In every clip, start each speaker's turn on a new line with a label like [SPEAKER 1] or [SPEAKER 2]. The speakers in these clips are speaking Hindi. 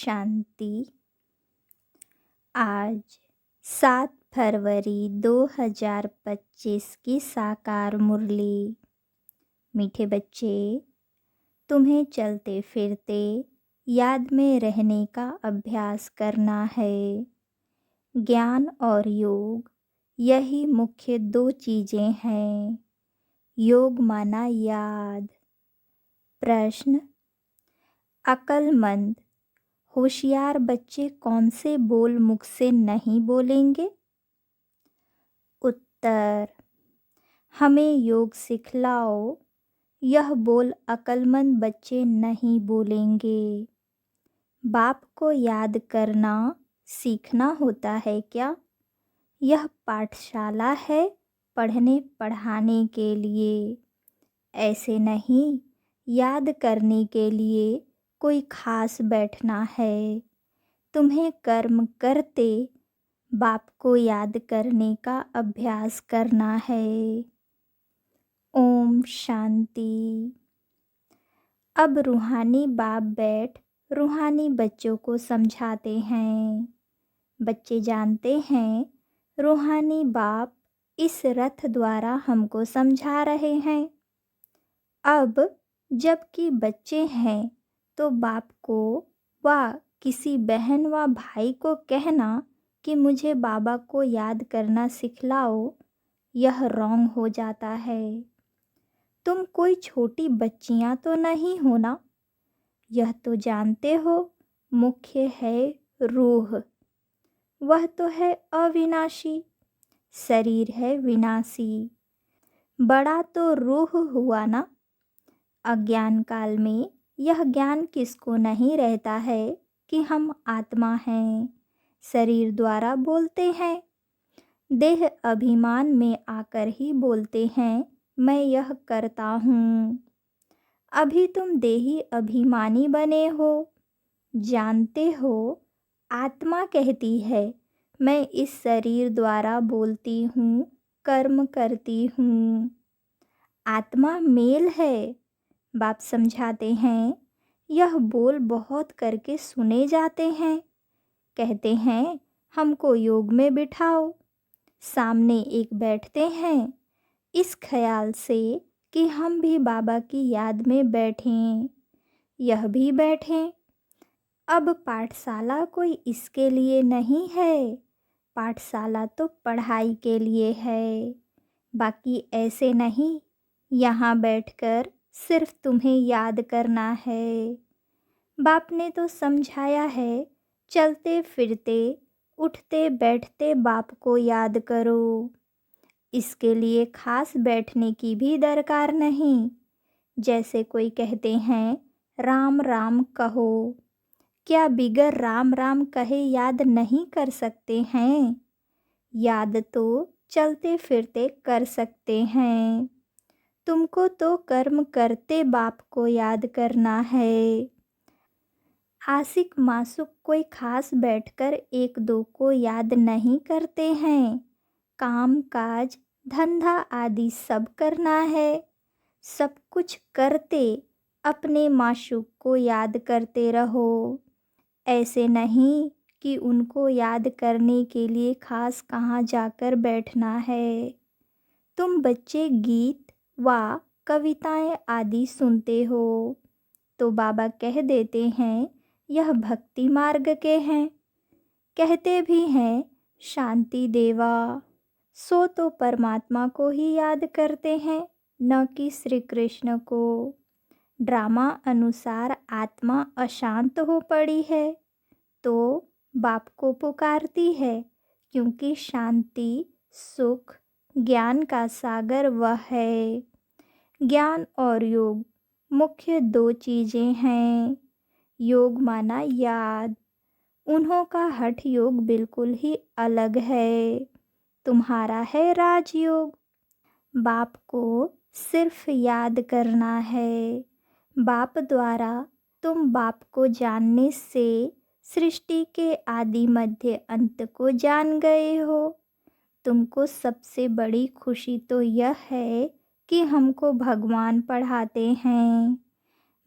[SPEAKER 1] शांति। आज 7 फरवरी 2025 की साकार मुरली। मीठे बच्चे, तुम्हें चलते फिरते याद में रहने का अभ्यास करना है। ज्ञान और योग, यही मुख्य 2 चीज़ें हैं। योग माना याद। प्रश्न: अक्लमंद होशियार बच्चे कौन से बोल मुख से नहीं बोलेंगे? उत्तर: हमें योग सिखलाओ, यह बोल अक्लमंद बच्चे नहीं बोलेंगे। बाप को याद करना सीखना होता है क्या? यह पाठशाला है पढ़ने पढ़ाने के लिए। ऐसे नहीं, याद करने के लिए कोई खास बैठना है। तुम्हें कर्म करते बाप को याद करने का अभ्यास करना है। ओम शांति। अब रूहानी बाप बैठ रूहानी बच्चों को समझाते हैं। बच्चे जानते हैं, रूहानी बाप इस रथ द्वारा हमको समझा रहे हैं। अब जबकि बच्चे हैं तो बाप को व किसी बहन व भाई को कहना कि मुझे बाबा को याद करना सिखलाओ, यह रॉन्ग हो जाता है। तुम कोई छोटी बच्चियां तो नहीं हो ना? यह तो जानते हो, मुख्य है रूह। वह तो है अविनाशी, शरीर है विनाशी। बड़ा तो रूह हुआ ना। अज्ञान काल में यह ज्ञान किसको नहीं रहता है कि हम आत्मा हैं, शरीर द्वारा बोलते हैं। देह अभिमान में आकर ही बोलते हैं, मैं यह करता हूँ। अभी तुम देही अभिमानी बने हो। जानते हो, आत्मा कहती है, मैं इस शरीर द्वारा बोलती हूँ, कर्म करती हूँ। आत्मा मेल है। बाप समझाते हैं, यह बोल बहुत करके सुने जाते हैं। कहते हैं, हमको योग में बिठाओ। सामने एक बैठते हैं, इस ख्याल से कि हम भी बाबा की याद में बैठें, यह भी बैठें। अब पाठशाला कोई इसके लिए नहीं है। पाठशाला तो पढ़ाई के लिए है। बाकी ऐसे नहीं, यहाँ बैठकर सिर्फ तुम्हें याद करना है। बाप ने तो समझाया है, चलते फिरते उठते बैठते बाप को याद करो। इसके लिए खास बैठने की भी दरकार नहीं। जैसे कोई कहते हैं, राम राम कहो। क्या बिगर राम राम कहे याद नहीं कर सकते हैं? याद तो चलते फिरते कर सकते हैं। तुमको तो कर्म करते बाप को याद करना है। आशिक मासूक कोई खास बैठकर एक दो को याद नहीं करते हैं। काम काज धंधा आदि सब करना है। सब कुछ करते अपने माशूक को याद करते रहो। ऐसे नहीं कि उनको याद करने के लिए खास कहाँ जाकर बैठना है। तुम बच्चे गीत व कविताएं आदि सुनते हो तो बाबा कह देते हैं, यह भक्ति मार्ग के हैं। कहते भी हैं, शांति देवा। सो तो परमात्मा को ही याद करते हैं, न कि श्री कृष्ण को। ड्रामा अनुसार आत्मा अशांत हो पड़ी है तो बाप को पुकारती है, क्योंकि शांति सुख ज्ञान का सागर वह है। ज्ञान और योग मुख्य 2 चीज़ें हैं। योग माना याद। उन्हों का हठ योग बिल्कुल ही अलग है। तुम्हारा है राजयोग। बाप को सिर्फ याद करना है। बाप द्वारा तुम बाप को जानने से सृष्टि के आदि मध्य अंत को जान गए हो। तुमको सबसे बड़ी खुशी तो यह है कि हमको भगवान पढ़ाते हैं।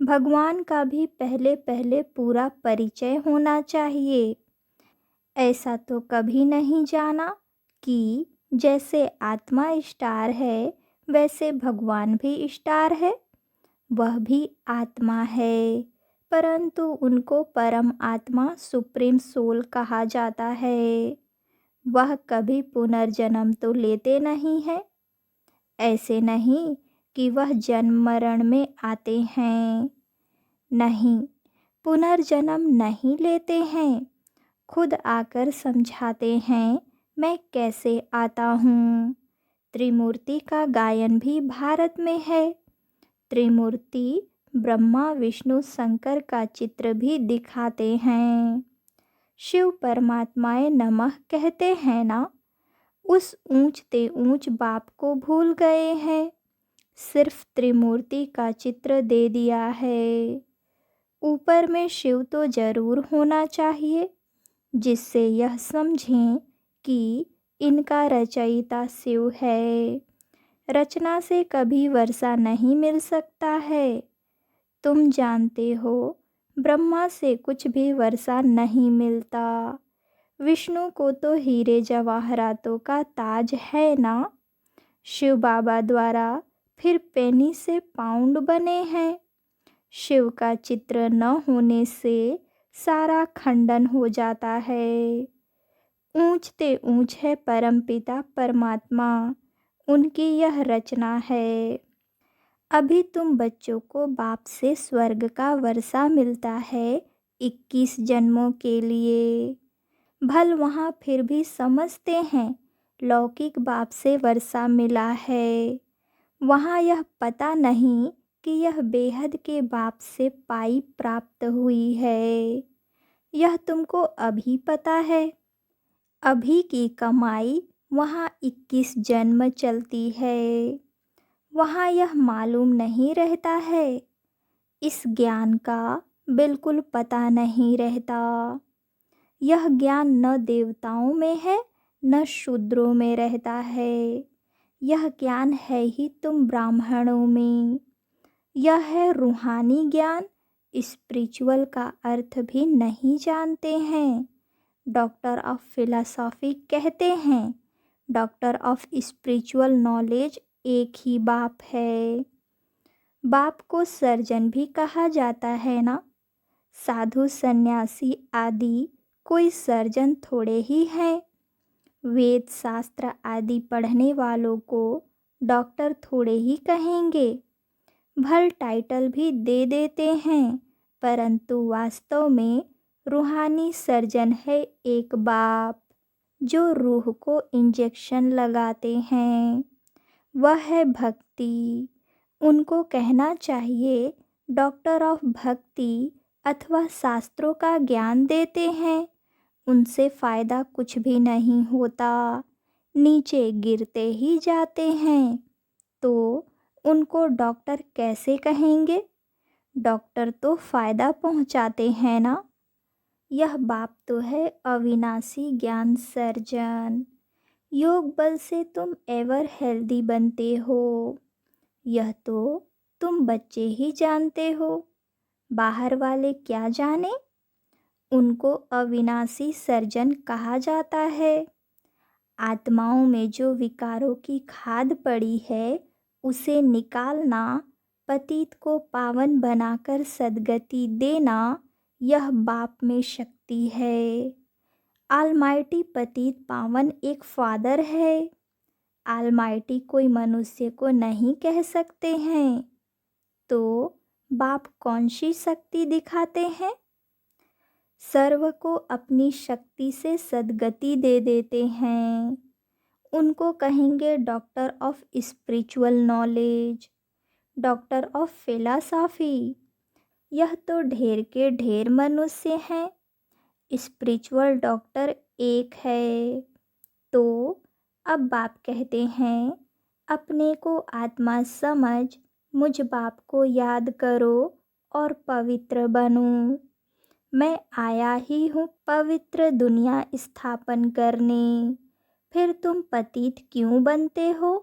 [SPEAKER 1] भगवान का भी पहले पहले पूरा परिचय होना चाहिए। ऐसा तो कभी नहीं जाना कि जैसे आत्मा स्टार है वैसे भगवान भी स्टार है। वह भी आत्मा है, परंतु उनको परम आत्मा सुप्रीम सोल कहा जाता है। वह कभी पुनर्जन्म तो लेते नहीं हैं। ऐसे नहीं कि वह जन्म मरण में आते हैं। नहीं, पुनर्जन्म नहीं लेते हैं। खुद आकर समझाते हैं मैं कैसे आता हूँ। त्रिमूर्ति का गायन भी भारत में है। त्रिमूर्ति ब्रह्मा विष्णु शंकर का चित्र भी दिखाते हैं। शिव परमात्माए नमः कहते हैं ना। उस ऊंचते ऊंच बाप को भूल गए हैं। सिर्फ त्रिमूर्ति का चित्र दे दिया है। ऊपर में शिव तो जरूर होना चाहिए, जिससे यह समझें कि इनका रचयिता शिव है। रचना से कभी वर्षा नहीं मिल सकता है। तुम जानते हो ब्रह्मा से कुछ भी वर्षा नहीं मिलता। विष्णु को तो हीरे जवाहरातों का ताज है ना। शिव बाबा द्वारा फिर पेनी से पाउंड बने हैं। शिव का चित्र न होने से सारा खंडन हो जाता है। ऊंचते ऊंच है परमपिता परमात्मा, उनकी यह रचना है। अभी तुम बच्चों को बाप से स्वर्ग का वर्षा मिलता है 21 जन्मों के लिए। भल वहाँ फिर भी समझते हैं लौकिक बाप से वर्षा मिला है। वहाँ यह पता नहीं कि यह बेहद के बाप से पाई प्राप्त हुई है। यह तुमको अभी पता है। अभी की कमाई वहाँ 21 जन्म चलती है। वहाँ यह मालूम नहीं रहता है। इस ज्ञान का बिल्कुल पता नहीं रहता। यह ज्ञान न देवताओं में है न शूद्रों में रहता है। यह ज्ञान है ही तुम ब्राह्मणों में। यह है रूहानी ज्ञान। स्पिरिचुअल का अर्थ भी नहीं जानते हैं। डॉक्टर ऑफ फिलॉसफी कहते हैं डॉक्टर ऑफ स्पिरिचुअल नॉलेज एक ही बाप है। बाप को सर्जन भी कहा जाता है ना। साधु सन्यासी आदि कोई सर्जन थोड़े ही हैं। वेद शास्त्र आदि पढ़ने वालों को डॉक्टर थोड़े ही कहेंगे। भल टाइटल भी दे देते हैं, परंतु वास्तव में रूहानी सर्जन है एक बाप, जो रूह को इंजेक्शन लगाते हैं। वह है भक्ति। उनको कहना चाहिए डॉक्टर ऑफ भक्ति अथवा शास्त्रों का ज्ञान देते हैं। उनसे फ़ायदा कुछ भी नहीं होता, नीचे गिरते ही जाते हैं। तो उनको डॉक्टर कैसे कहेंगे? डॉक्टर तो फ़ायदा पहुंचाते हैं ना। यह बाप तो है अविनाशी ज्ञान सर्जन। योग बल से तुम एवर हेल्दी बनते हो। यह तो तुम बच्चे ही जानते हो। बाहर वाले क्या जाने। उनको अविनाशी सर्जन कहा जाता है। आत्माओं में जो विकारों की खाद पड़ी है उसे निकालना, पतित को पावन बनाकर सद्गति देना, यह बाप में शक्ति है। ऑलमाइटी पतित पावन एक फादर है। ऑलमाइटी कोई मनुष्य को नहीं कह सकते हैं। तो बाप कौन सी शक्ति दिखाते हैं? सर्व को अपनी शक्ति से सद्गति दे देते हैं। उनको कहेंगे doctor of spiritual knowledge, doctor of philosophy. यह तो ढेर के ढेर मनुष्य हैं। स्पिरिचुअल डॉक्टर एक है। तो अब बाप कहते हैं अपने को आत्मा समझ मुझ बाप को याद करो और पवित्र बनो। मैं आया ही हूँ पवित्र दुनिया स्थापन करने। फिर तुम पतित क्यों बनते हो?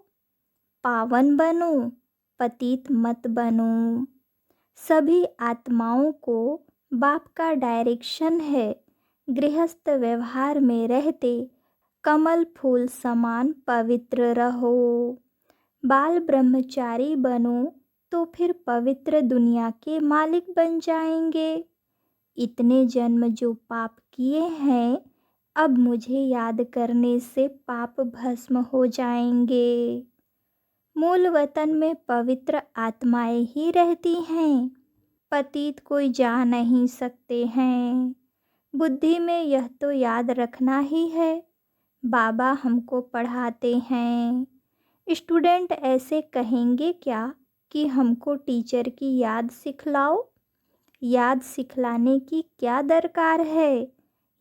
[SPEAKER 1] पावन बनो, पतित मत बनो। सभी आत्माओं को बाप का डायरेक्शन है, गृहस्थ व्यवहार में रहते कमल फूल समान पवित्र रहो। बाल ब्रह्मचारी बनो तो फिर पवित्र दुनिया के मालिक बन जाएंगे। इतने जन्म जो पाप किए हैं, अब मुझे याद करने से पाप भस्म हो जाएंगे। मूल वतन में पवित्र आत्माएं ही रहती हैं, पतित कोई जा नहीं सकते हैं। बुद्धि में यह तो याद रखना ही है, बाबा हमको पढ़ाते हैं। स्टूडेंट ऐसे कहेंगे क्या कि हमको टीचर की याद सिखलाओ। याद सिखलाने की क्या दरकार है।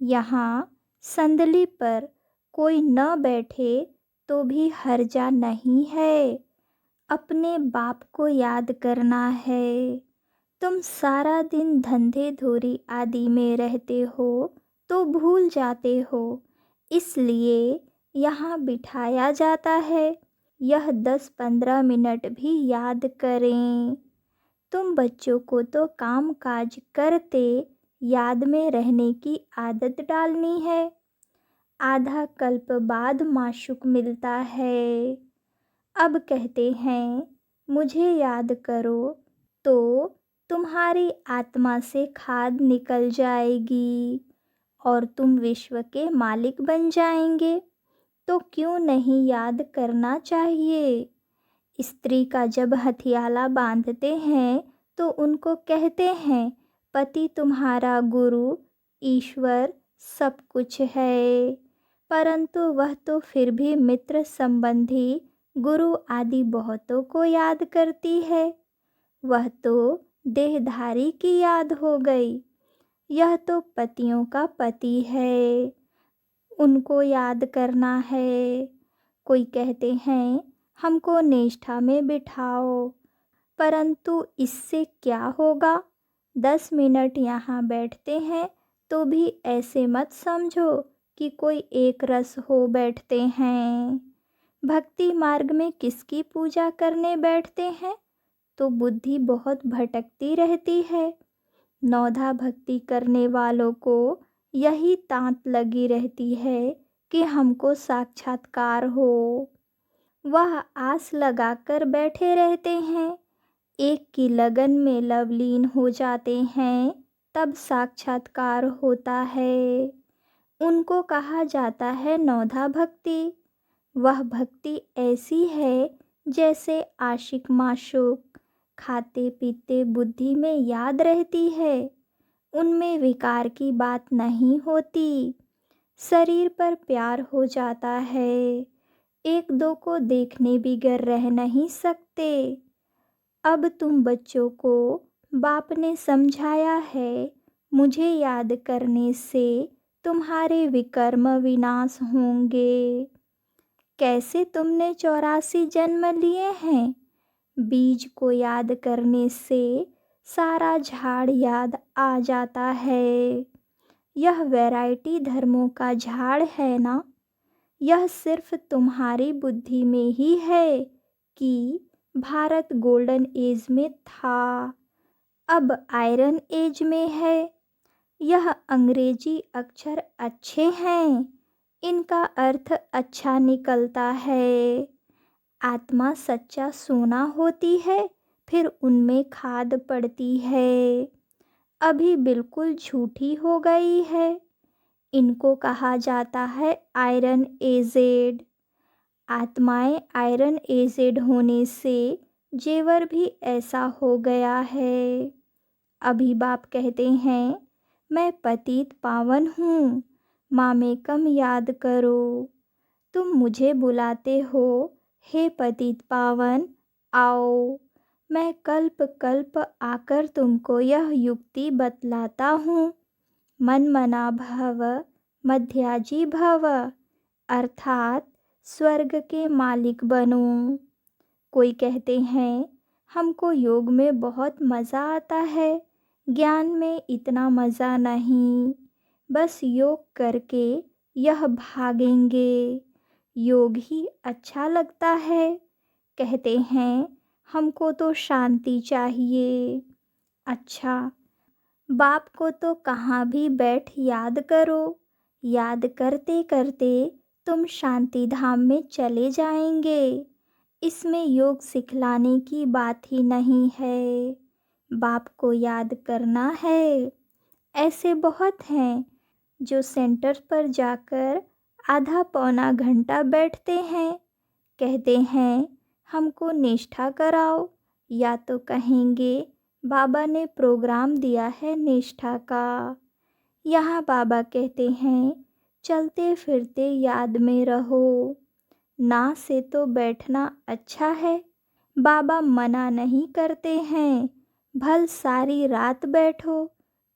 [SPEAKER 1] यहाँ संदली पर कोई न बैठे तो भी हर्जा नहीं है, अपने बाप को याद करना है। तुम सारा दिन धंधे धोरी आदि में रहते हो तो भूल जाते हो, इसलिए यहाँ बिठाया जाता है। यह 10-15 मिनट भी याद करें। तुम बच्चों को तो काम काज करते याद में रहने की आदत डालनी है। आधा कल्प बाद माशूक मिलता है। अब कहते हैं मुझे याद करो तो तुम्हारी आत्मा से खाद निकल जाएगी और तुम विश्व के मालिक बन जाएंगे। तो क्यों नहीं याद करना चाहिए। स्त्री का जब हथियाला बांधते हैं तो उनको कहते हैं पति तुम्हारा गुरु ईश्वर सब कुछ है, परंतु वह तो फिर भी मित्र संबंधी गुरु आदि बहुतों को याद करती है। वह तो देहधारी की याद हो गई, यह तो पतियों का पति है, उनको याद करना है। कोई कहते हैं हमको निष्ठा में बिठाओ, परंतु इससे क्या होगा। 10 मिनट यहाँ बैठते हैं तो भी ऐसे मत समझो कि कोई एक रस हो बैठते हैं। भक्ति मार्ग में किसकी पूजा करने बैठते हैं तो बुद्धि बहुत भटकती रहती है। नौधा भक्ति करने वालों को यही तांत लगी रहती है कि हमको साक्षात्कार हो। वह आस लगाकर बैठे रहते हैं, एक की लगन में लवलीन हो जाते हैं, तब साक्षात्कार होता है। उनको कहा जाता है नौधा भक्ति। वह भक्ति ऐसी है जैसे आशिक माशूक, खाते पीते बुद्धि में याद रहती है, उनमें विकार की बात नहीं होती। शरीर पर प्यार हो जाता है, एक दो को देखने बिगर रह नहीं सकते। अब तुम बच्चों को बाप ने समझाया है, मुझे याद करने से तुम्हारे विकर्म विनाश होंगे। कैसे तुमने 84 जन्म लिए हैं। बीज को याद करने से सारा झाड़ याद आ जाता है। यह वैरायटी धर्मों का झाड़ है ना। यह सिर्फ तुम्हारी बुद्धि में ही है कि भारत गोल्डन एज में था, अब आयरन एज में है। यह अंग्रेजी अक्षर अच्छे हैं, इनका अर्थ अच्छा निकलता है। आत्मा सच्चा सोना होती है, फिर उनमें खाद पड़ती है, अभी बिल्कुल झूठी हो गई है। इनको कहा जाता है आयरन एजेड। आत्माएं आयरन एजेड होने से जेवर भी ऐसा हो गया है। अभी बाप कहते हैं मैं पतित पावन हूँ, मामेकम याद करो। तुम मुझे बुलाते हो हे पतित पावन, आओ। मैं कल्प कल्प आकर तुमको यह युक्ति बतलाता हूँ। मन मना भव मध्याजी भव, अर्थात स्वर्ग के मालिक बनो। कोई कहते हैं हमको योग में बहुत मज़ा आता है, ज्ञान में इतना मज़ा नहीं, बस योग करके यह भागेंगे, योग ही अच्छा लगता है। कहते हैं हमको तो शांति चाहिए, अच्छा, बाप को तो कहाँ भी बैठ याद करो। याद करते करते तुम शांति धाम में चले जाएंगे। इसमें योग सिखलाने की बात ही नहीं है। बाप को याद करना है। ऐसे बहुत हैं जो सेंटर पर जाकर आधा पौना घंटा बैठते हैं। कहते हैं हमको निष्ठा कराओ, या तो कहेंगे बाबा ने प्रोग्राम दिया है निष्ठा का। यहाँ बाबा कहते हैं चलते फिरते याद में रहो। ना से तो बैठना अच्छा है। बाबा मना नहीं करते हैं भल सारी रात बैठो,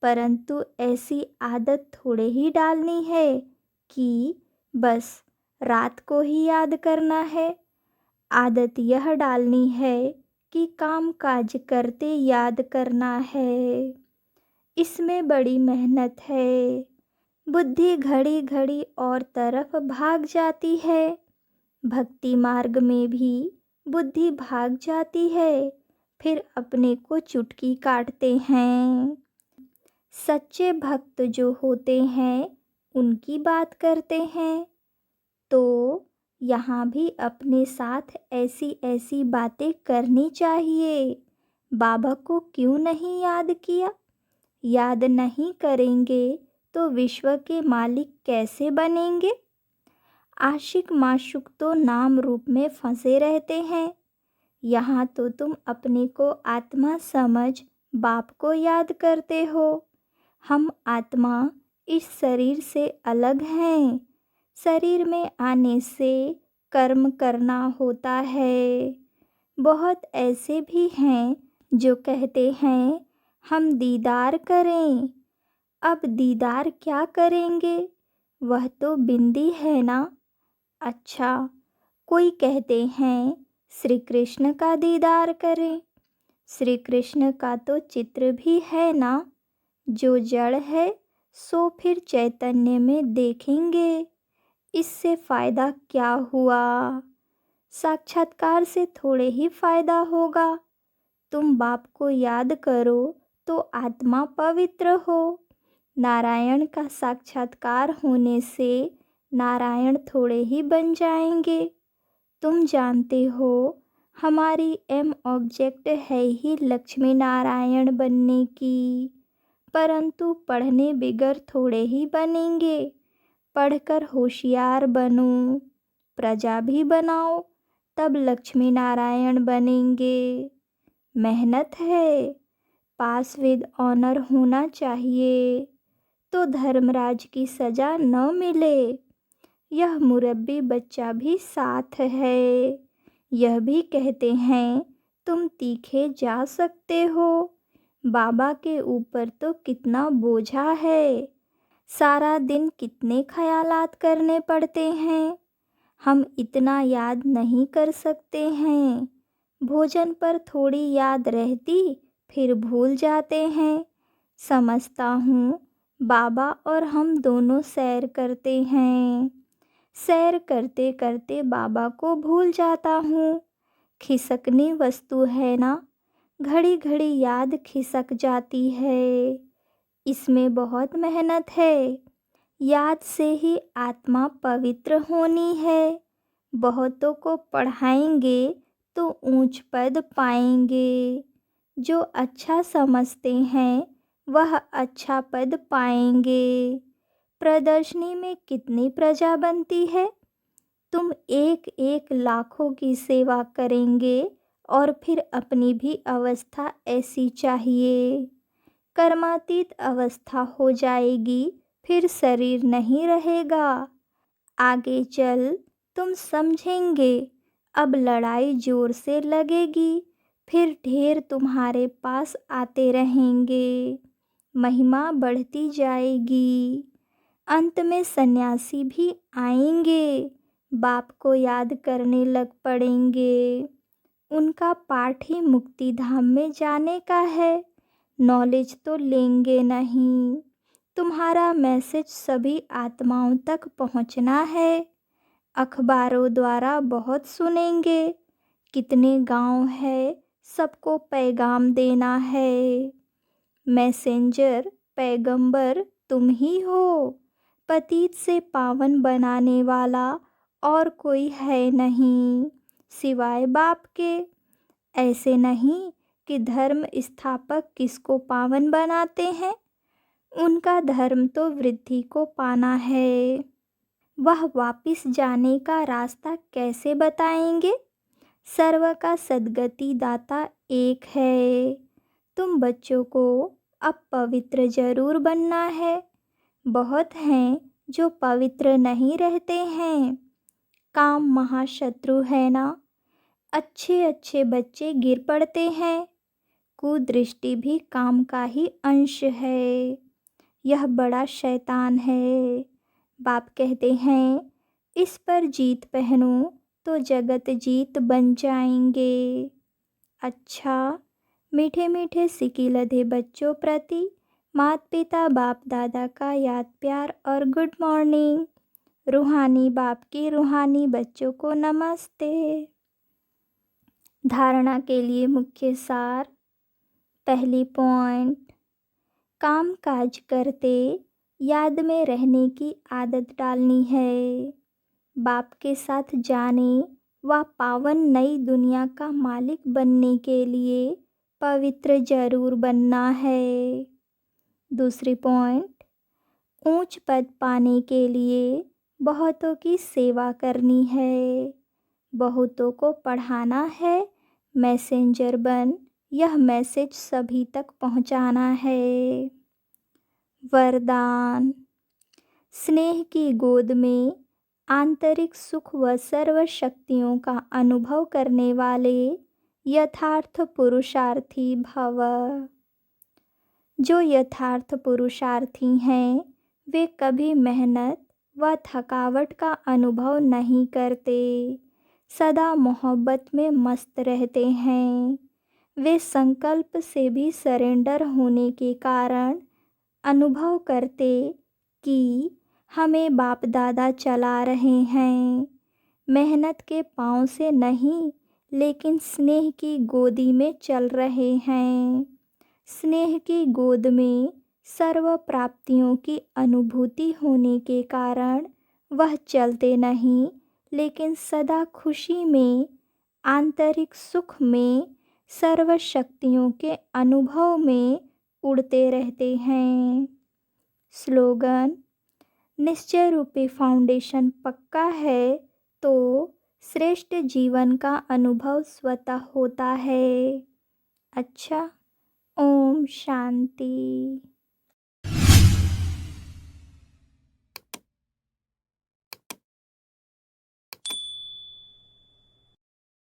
[SPEAKER 1] परंतु ऐसी आदत थोड़े ही डालनी है कि बस रात को ही याद करना है। आदत यह डालनी है कि काम काज करते याद करना है। इसमें बड़ी मेहनत है। बुद्धि घड़ी घड़ी और तरफ भाग जाती है। भक्ति मार्ग में भी बुद्धि भाग जाती है, फिर अपने को चुटकी काटते हैं। सच्चे भक्त जो होते हैं उनकी बात करते हैं। तो यहाँ भी अपने साथ ऐसी ऐसी बातें करनी चाहिए। बाबा को क्यों नहीं याद किया? याद नहीं करेंगे तो विश्व के मालिक कैसे बनेंगे? आशिक माशूक तो नाम रूप में फंसे रहते हैं। यहाँ तो तुम अपने को आत्मा समझ बाप को याद करते हो। हम आत्मा इस शरीर से अलग हैं। शरीर में आने से कर्म करना होता है। बहुत ऐसे भी हैं जो कहते हैं हम दीदार करें। अब दीदार क्या करेंगे? वह तो बिंदी है ना। अच्छा, कोई कहते हैं श्री कृष्ण का दीदार करें। श्री कृष्ण का तो चित्र भी है ना। जो जड़ है सो फिर चैतन्य में देखेंगे। इससे फ़ायदा क्या हुआ? साक्षात्कार से थोड़े ही फ़ायदा होगा। तुम बाप को याद करो तो आत्मा पवित्र हो। नारायण का साक्षात्कार होने से नारायण थोड़े ही बन जाएंगे। तुम जानते हो हमारी एम ऑब्जेक्ट है ही लक्ष्मी नारायण बनने की, परंतु पढ़ने बिगर थोड़े ही बनेंगे। पढ़कर होशियार बनो, प्रजा भी बनाओ, तब लक्ष्मी नारायण बनेंगे। मेहनत है, पास विद ऑनर होना चाहिए, तो धर्मराज की सज़ा न मिले। यह मुरब्बी बच्चा भी साथ है। यह भी कहते हैं तुम तीखे जा सकते हो। बाबा के ऊपर तो कितना बोझा है। सारा दिन कितने ख्यालात करने पड़ते हैं। हम इतना याद नहीं कर सकते हैं। भोजन पर थोड़ी याद रहती, फिर भूल जाते हैं। समझता हूँ बाबा और हम दोनों सैर करते हैं। सैर करते करते बाबा को भूल जाता हूँ। खिसकनी वस्तु है ना, घड़ी घड़ी याद खिसक जाती है। इसमें बहुत मेहनत है। याद से ही आत्मा पवित्र होनी है। बहुतों को पढ़ाएंगे तो ऊंच पद पाएंगे। जो अच्छा समझते हैं वह अच्छा पद पाएंगे। प्रदर्शनी में कितनी प्रजा बनती है? तुम एक एक लाखों की सेवा करेंगे और फिर अपनी भी अवस्था ऐसी चाहिए। कर्मातीत अवस्था हो जाएगी, फिर शरीर नहीं रहेगा। आगे चल तुम समझेंगे। अब लड़ाई जोर से लगेगी, फिर ढेर तुम्हारे पास आते रहेंगे। महिमा बढ़ती जाएगी। अंत में सन्यासी भी आएंगे। बाप को याद करने लग पड़ेंगे। उनका पाठ ही मुक्ति धाम में जाने का है। नॉलेज तो लेंगे नहीं। तुम्हारा मैसेज सभी आत्माओं तक पहुंचना है। अखबारों द्वारा बहुत सुनेंगे। कितने गांव है, सबको पैगाम देना है। मैसेंजर पैगंबर तुम ही हो। पतित से पावन बनाने वाला और कोई है नहीं सिवाय बाप के। ऐसे नहीं कि धर्म स्थापक किसको पावन बनाते हैं, उनका धर्म तो वृद्धि को पाना है। वह वापिस जाने का रास्ता कैसे बताएंगे? सर्व का सद्गति दाता एक है। तुम बच्चों को अब पवित्र जरूर बनना है। बहुत हैं जो पवित्र नहीं रहते हैं। काम महाशत्रु है ना। अच्छे अच्छे बच्चे गिर पड़ते हैं। कुदृष्टि भी काम का ही अंश है। यह बड़ा शैतान है। बाप कहते हैं इस पर जीत पहनो तो जगत जीत बन जाएंगे। अच्छा, मीठे मीठे सिकी लधे बच्चों प्रति माता पिता बाप दादा का याद प्यार और गुड मॉर्निंग। रूहानी बाप की रूहानी बच्चों को नमस्ते। धारणा के लिए मुख्य सार। पहली पॉइंट, काम काज करते याद में रहने की आदत डालनी है। बाप के साथ जाने व पावन नई दुनिया का मालिक बनने के लिए पवित्र जरूर बनना है। दूसरी पॉइंट, ऊंच पद पाने के लिए बहुतों की सेवा करनी है। बहुतों को पढ़ाना है। मैसेंजर बन यह मैसेज सभी तक पहुंचाना है। वरदान। स्नेह की गोद में आंतरिक सुख व सर्व शक्तियों का अनुभव करने वाले यथार्थ पुरुषार्थी भव। जो यथार्थ पुरुषार्थी हैं वे कभी मेहनत व थकावट का अनुभव नहीं करते। सदा मोहब्बत में मस्त रहते हैं। वे संकल्प से भी सरेंडर होने के कारण अनुभव करते कि हमें बाप दादा चला रहे हैं। मेहनत के पाँव से नहीं लेकिन स्नेह की गोदी में चल रहे हैं। स्नेह की गोद में सर्व प्राप्तियों की अनुभूति होने के कारण वह चलते नहीं लेकिन सदा खुशी में, आंतरिक सुख में, सर्व शक्तियों के अनुभव में उड़ते रहते हैं। स्लोगन। निश्चय रूपी फाउंडेशन पक्का है तो श्रेष्ठ जीवन का अनुभव स्वतः होता है। अच्छा, ओम शांति।